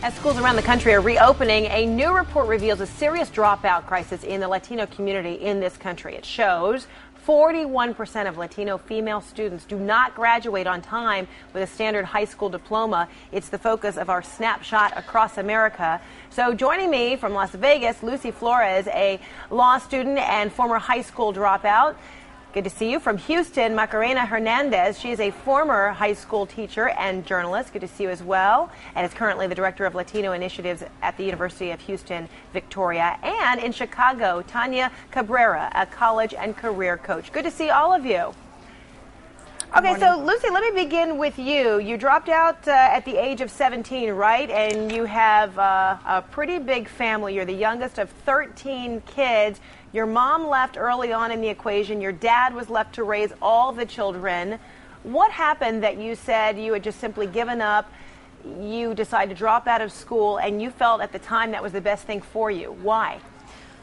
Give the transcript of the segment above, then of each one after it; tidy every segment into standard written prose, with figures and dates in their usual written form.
As schools around the country are reopening, a new report reveals a serious dropout crisis in the Latino community in this country. It shows 41% of Latino female students do not graduate on time with a standard high school diploma. It's the focus of our snapshot across America. So joining me from Las Vegas, Lucy Flores, a law student and former high school dropout. Good to see you. From Houston, Macarena Hernandez. She is a former high school teacher and journalist. Good to see you as well. And is currently the director of Latino initiatives at the University of Houston, Victoria. And in Chicago, Tanya Cabrera, a college and career coach. Good to see all of you. Okay, so Lucy, let me begin with you. You dropped out at the age of 17, right? And you have a pretty big family. You're the youngest of 13 kids. Your mom left early on in the equation. Your dad was left to raise all the children. What happened that you said you had just simply given up? You decided to drop out of school, and you felt at the time that was the best thing for you. Why?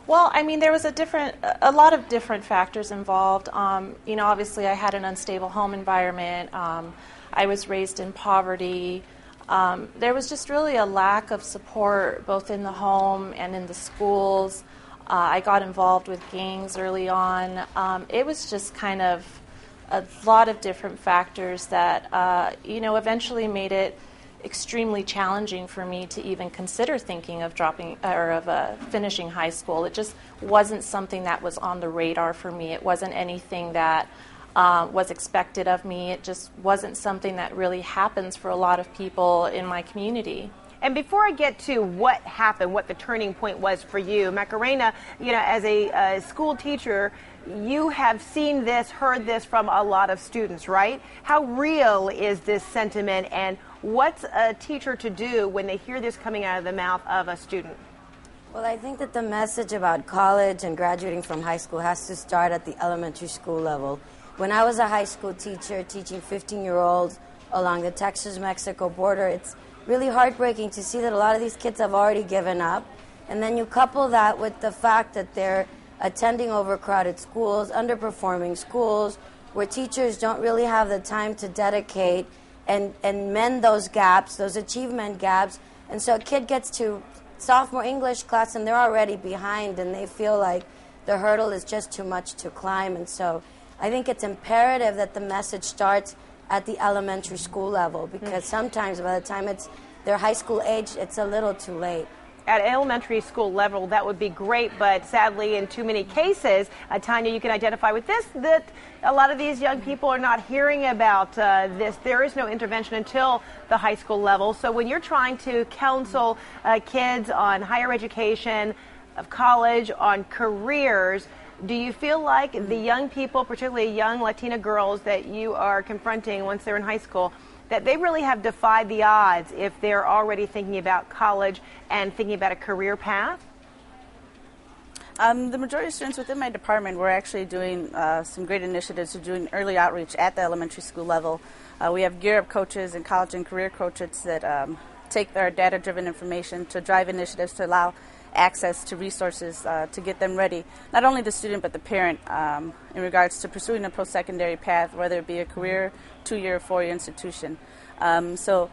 Well, I mean, there was a lot of different factors involved. Obviously I had an unstable home environment. I was raised in poverty. There was just really a lack of support both in the home and in the schools. I got involved with gangs early on. It was just kind of a lot of different factors that, eventually made it extremely challenging for me to even consider thinking of finishing high school. It just wasn't something that was on the radar for me. It wasn't anything that was expected of me. It just wasn't something that really happens for a lot of people in my community. And before I get to what happened, what the turning point was for you, Macarena, as a school teacher, you have seen this, heard this from a lot of students, right? How real is this sentiment, and what's a teacher to do when they hear this coming out of the mouth of a student? Well, I think that the message about college and graduating from high school has to start at the elementary school level. When I was a high school teacher teaching 15-year-olds along the Texas-Mexico border, it's really heartbreaking to see that a lot of these kids have already given up. And then you couple that with the fact that they're attending overcrowded schools, underperforming schools, where teachers don't really have the time to dedicate and mend those gaps, those achievement gaps. And so a kid gets to sophomore English class and they're already behind, and they feel like the hurdle is just too much to climb. And so I think it's imperative that the message starts at the elementary school level, because sometimes by the time it's their high school age, it's a little too late. At elementary school level, that would be great, but sadly, in too many cases, Tanya, you can identify with this, that a lot of these young people are not hearing about this. There is no intervention until the high school level. So when you're trying to counsel kids on higher education, of college, on careers, do you feel like the young people, particularly young Latina girls that you are confronting once they're in high school, that they really have defied the odds if they're already thinking about college and thinking about a career path? The majority of students within my department were actually doing some great initiatives. We're doing early outreach at the elementary school level. We have Gear Up coaches and college and career coaches that take their data-driven information to drive initiatives to allow access to resources to get them ready, not only the student but the parent, in regards to pursuing a post-secondary path, whether it be a career, 2-year or 4-year institution. So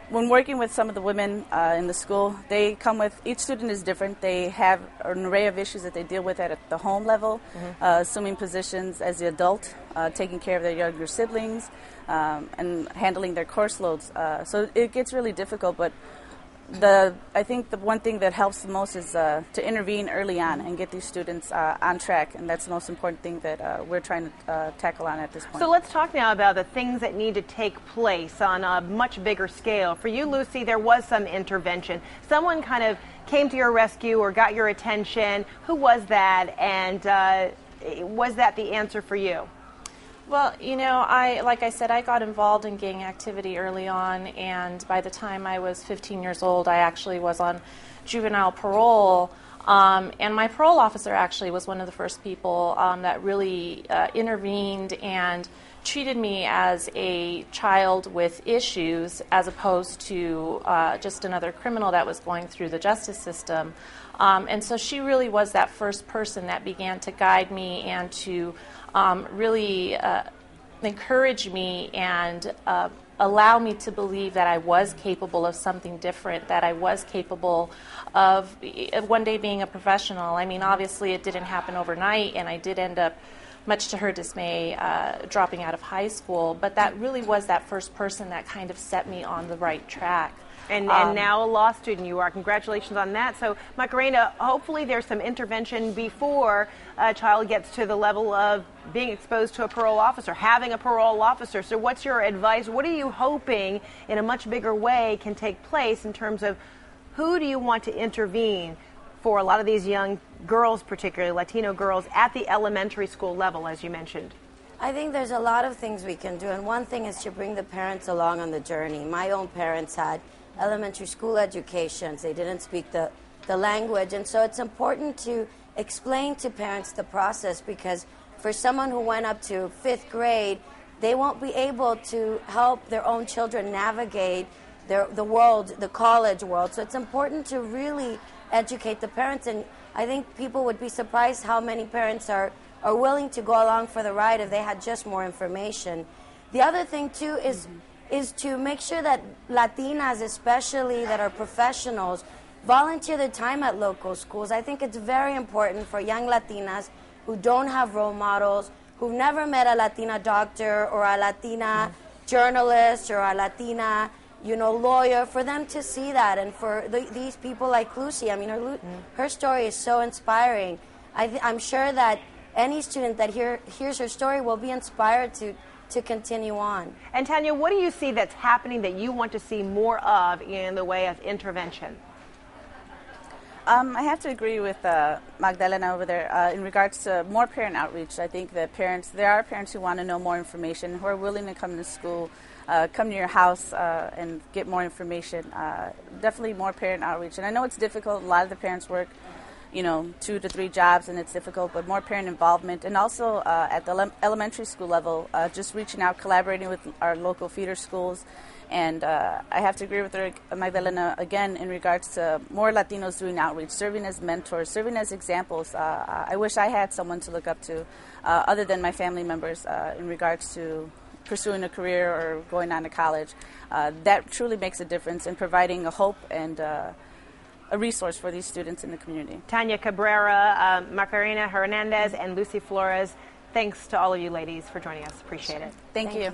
when working with some of the women in the school, they come with, each student is different. They have an array of issues that they deal with at the home level, assuming positions as the adult, taking care of their younger siblings, and handling their course loads. So it gets really difficult, but I think the one thing that helps the most is to intervene early on and get these students on track, and that's the most important thing that we're trying to tackle on at this point. So let's talk now about the things that need to take place on a much bigger scale. For you, Lucy, there was some intervention. Someone kind of came to your rescue or got your attention. Who was that, and was that the answer for you? Well, like I said, I got involved in gang activity early on, and by the time I was 15 years old, I actually was on juvenile parole, and my parole officer actually was one of the first people that really intervened and treated me as a child with issues as opposed to just another criminal that was going through the justice system. And so she really was that first person that began to guide me and to really encourage me and allow me to believe that I was capable of something different, that I was capable of one day being a professional. I mean, obviously it didn't happen overnight, and I did end up, much to her dismay, dropping out of high school, but that really was that first person that kind of set me on the right track. And now a law student you are. Congratulations on that. So, Macarena, hopefully there's some intervention before a child gets to the level of being exposed to a parole officer, having a parole officer. So what's your advice? What are you hoping in a much bigger way can take place in terms of who do you want to intervene for a lot of these young girls, particularly Latino girls, at the elementary school level, as you mentioned? I think there's a lot of things we can do, and one thing is to bring the parents along on the journey. My own parents had elementary school educations. They didn't speak the language, and so it's important to explain to parents the process, because for someone who went up to 5th grade, they won't be able to help their own children navigate the world, the college world. So it's important to really educate the parents, and I think people would be surprised how many parents are willing to go along for the ride if they had just more information. The other thing, too, is to make sure that Latinas, especially that are professionals, volunteer their time at local schools. I think it's very important for young Latinas who don't have role models, who've never met a Latina doctor or a Latina journalist or a Latina, lawyer, for them to see that. And for these people like Lucy, I mean, her story is so inspiring. I'm sure that any student that hears her story will be inspired to continue on. And Tanya, what do you see that's happening that you want to see more of in the way of intervention? I have to agree with Magdalena over there in regards to more parent outreach. I think that there are parents who want to know more information, who are willing to come to school, come to your house and get more information. Definitely more parent outreach. And I know it's difficult. A lot of the parents work 2 to 3 jobs, and it's difficult, but more parent involvement. And also at the elementary school level, just reaching out, collaborating with our local feeder schools. And I have to agree with her, Magdalena, again, in regards to more Latinos doing outreach, serving as mentors, serving as examples. I wish I had someone to look up to other than my family members in regards to pursuing a career or going on to college. That truly makes a difference in providing a hope and a resource for these students in the community. Tanya Cabrera, Macarena Hernandez, and Lucy Flores, thanks to all of you ladies for joining us. Appreciate it. Thank you.